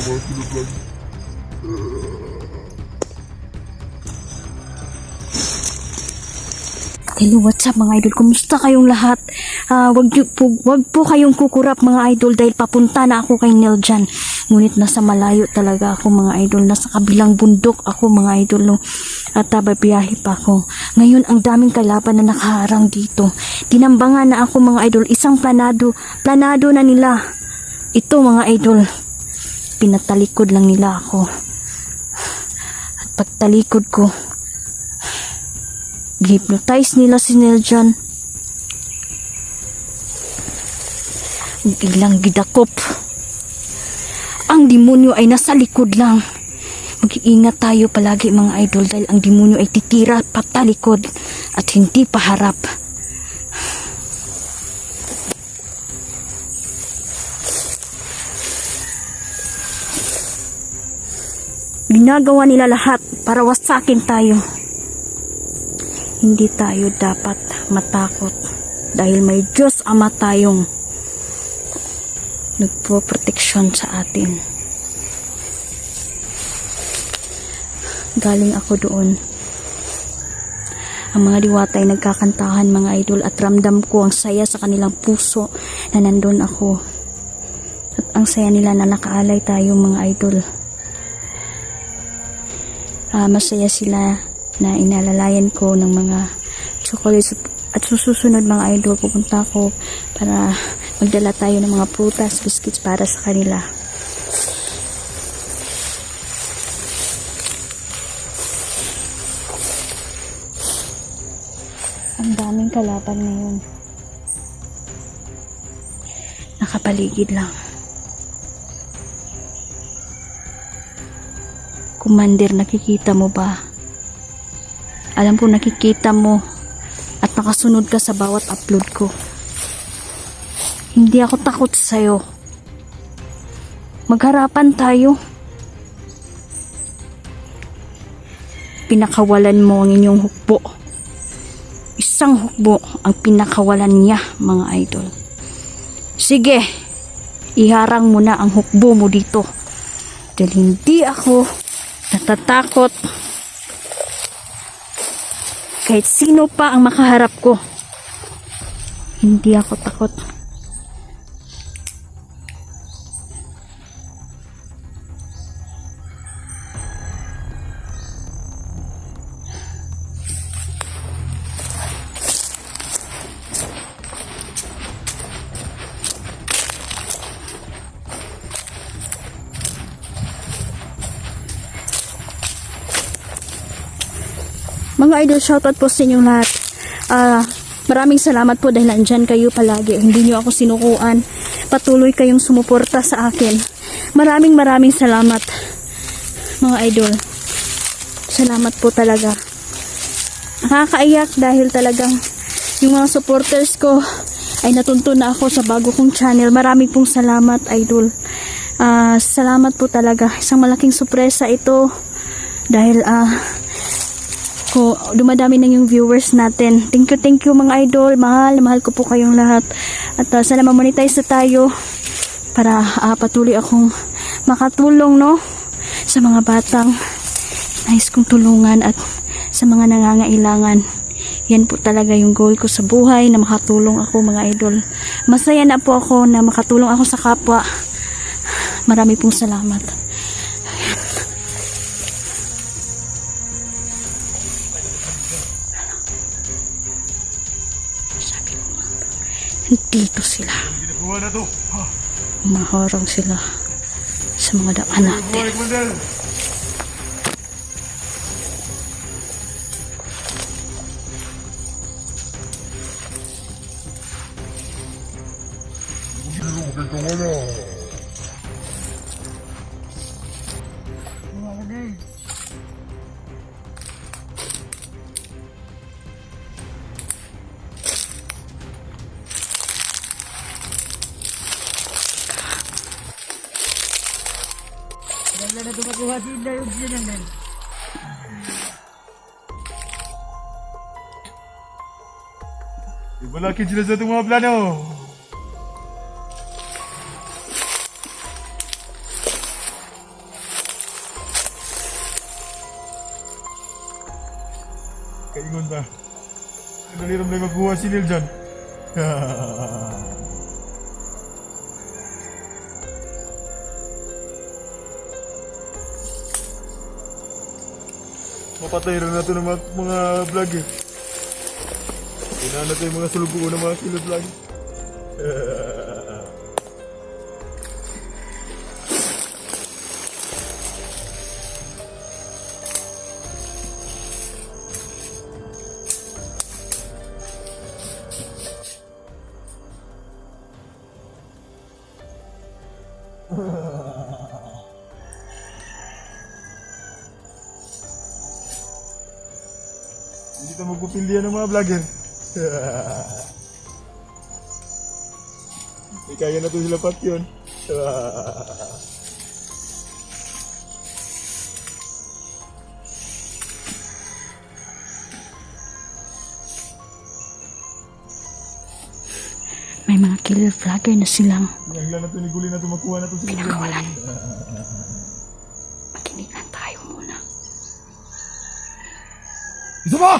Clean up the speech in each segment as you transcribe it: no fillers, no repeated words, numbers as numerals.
Hello, what's up mga idol? Kumusta kayong lahat? Wag po kayong kukurap mga idol dahil papunta na ako kay Nel dyan. Ngunit nasa malayo talaga ako mga idol. Nasa kabilang bundok ako mga idol. No? At babiyahe pa ako. Ngayon ang daming kalaban na nakaharang dito. Tinambangan na ako mga idol. Isang planado na nila. Ito mga idol. Pinatalikod lang nila ako. At pagtalikod ko, hypnotize nila si Nel dyan. Biglang gidakop. Ang demonyo ay nasa likod lang. Mag-iingat tayo palagi mga idol dahil ang demonyo ay titira patalikod at hindi paharap. Ginagawa nila lahat para wasakin tayo. Hindi tayo dapat matakot dahil may Diyos Ama tayong nagpo-proteksyon sa atin. Galing ako doon. Ang mga diwata ay nagkakantahan mga idol at ramdam ko ang saya sa kanilang puso na nandun ako. At ang saya nila na nakaalay tayo mga idol. Masaya sila na inalalayan ko ng mga chocolates at susunod mga idol pupunta ko para magdala tayo ng mga prutas, biscuits para sa kanila. Ang daming kalaban ngayon. Nakapaligid lang. Commander, nakikita mo ba? Alam ko nakikita mo at nakasunod ka sa bawat upload ko. Hindi ako takot sa'yo. Magharapan tayo. Pinakawalan mo ang inyong hukbo. Isang hukbo ang pinakawalan niya mga idol. Sige, iharang mo na ang hukbo mo dito. Dahil hindi ako natatakot kahit sino pa ang makaharap ko. Hindi ako takot. Mga idol, shoutout po sa inyong lahat. Maraming salamat po dahil nandyan kayo palagi. Hindi nyo ako sinukuan. Patuloy kayong sumuporta sa akin. Maraming salamat mga idol. Salamat po talaga. Nakakaiyak dahil talagang yung mga supporters ko ay natuntun na ako sa bago kong channel. Maraming pong salamat idol. Salamat po talaga. Isang malaking sorpresa ito dahil dumadami na yung viewers natin. Thank you mga idol. Mahal ko po kayong lahat. At sana ma-monetize na tayo para patuloy akong makatulong sa mga batang nais kong tulungan at sa mga nangangailangan. Yan po talaga yung goal ko sa buhay, na makatulong ako mga idol. Masaya na po ako na makatulong ako sa kapwa. Marami pong salamat. Dito sila. Maharang sila sa mga daan natin. Wala na dumakuha sila yung sinanan. Ibalakin sila sa itong mga plano. Kaingon ba? Naliram na magbuha si Nil dyan. Mapatay rin natin ng mga vlog eh. Kailangan natin yung mga sulubuan ng mga kilo vlog. Hindi ka magpupildihan ng mga vlogger. May kaya na to sila pat yun. May mga killer vlogger na silang Pinahila na to ni Guli na to makuha na to sila. pinakawalan. Makinig lang tayo muna. Isa ba?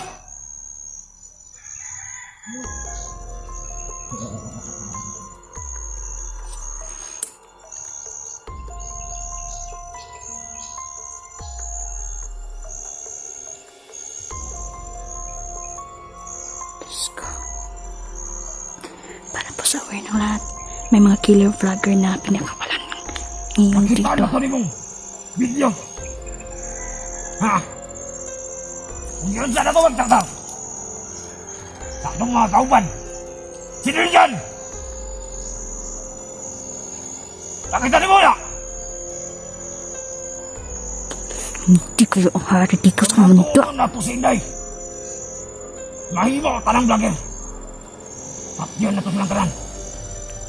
Diyos ko. Para po sa aware ng lahat, may mga killer vlogger na pinakawalan ngayon dito. Kita na mong video. Ha? Kung yun sana ko magtaktak. Takdong mga kauban. Sino yun dyan? Nakita ni mo na? Hindi kayo ang hari dito sa mundo. Ano na to si Inday? Mahimo ka ng vlogger. At yun na to silang karan.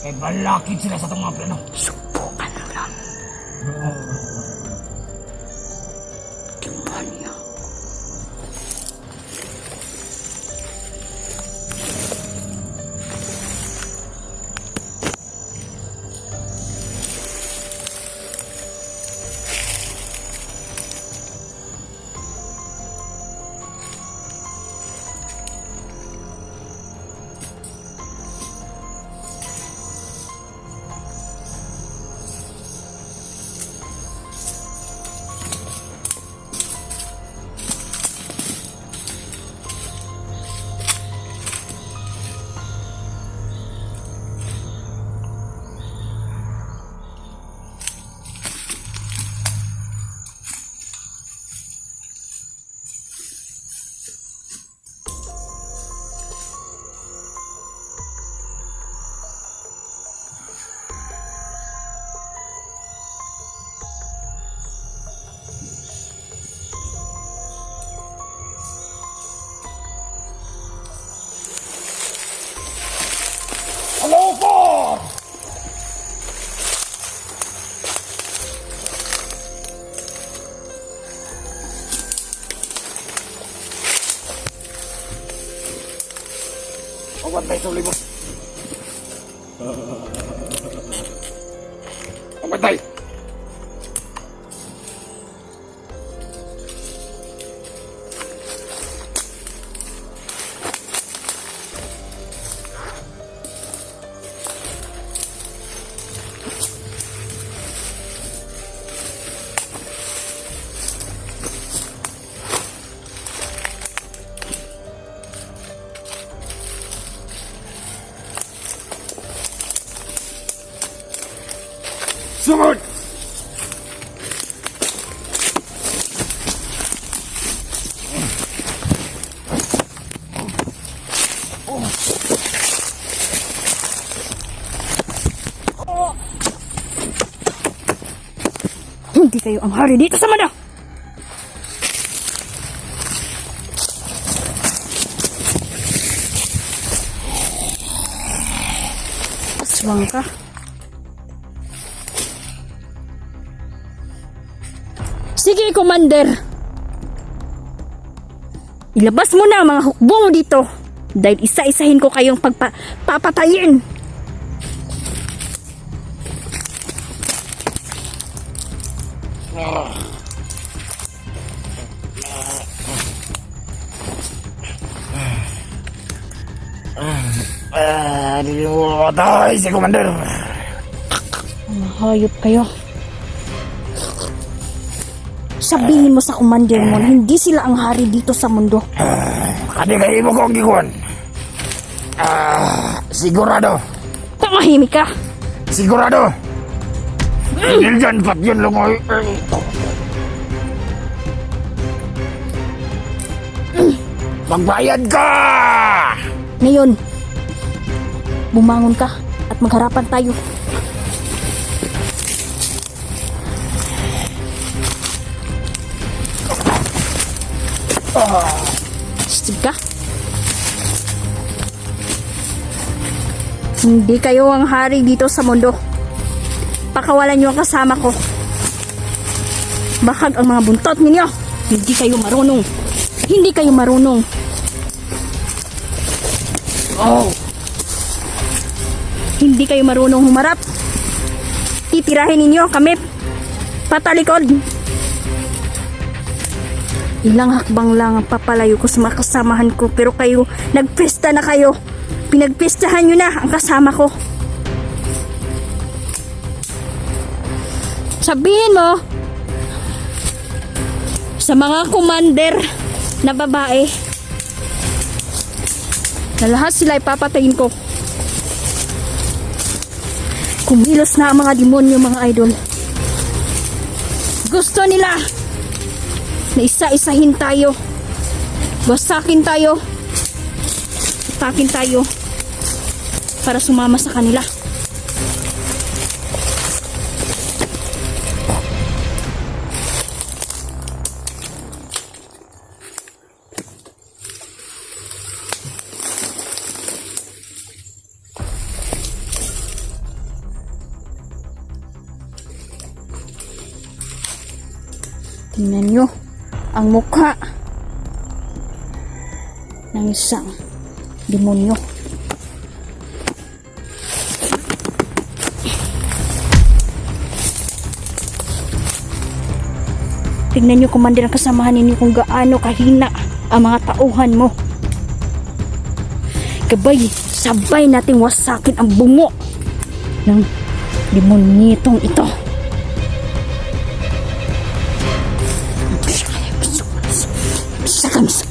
Eh balakid sila sa itong mga plano. Subukan lang. Demonyo. Hello po! Pagwantay sa ulibos. Pagwantay! Sumod! Hindi kayo ang hari dito sa mundo. Aswang ka. Sige, Commander. Ilabas mo na ang mga hukbo mo dito. Dahil isa-isahin ko kayong papatayin. Hindi mo matay si Commander. Mga hayop kayo. Sabihin mo sa commander mo na hindi sila ang hari dito sa mundo. Kadi kayo mo kong gikuan. Sigurado. Tumahimik ka. Sigurado. Dahil dyan, pat yun lungoy. Magbayad ka! Ngayon, bumangon ka at magharapan tayo. Sige ka. Hindi kayo ang hari dito sa mundo. Pakawalan niyo ang kasama ko. Bakag ang mga buntot ninyo. Hindi kayo marunong. Hindi kayo marunong. Oh! Hindi kayo marunong humarap. Titirahin ninyo kami patalikod. Ilang hakbang lang ang papalayo ko sa mga kasamahan ko, pero kayo, nagpista na kayo. Pinagpistahan nyo na ang kasama ko. Sabihin mo sa mga commander na babae na lahat sila ipapatayin ko. Kumilos na ang mga demonyo, mga idol. Gusto nila na isa-isahin tayo. Basakin tayo. Atakin tayo para sumama sa kanila. Tingnan nyo ang mukha ng isang demonyo. Tingnan nyo, commander, ang kasamahan ninyo kung gaano kahina ang mga tauhan mo. Gabay, sabay nating wasakin ang bungo ng demonyitong ito. Sa kamis.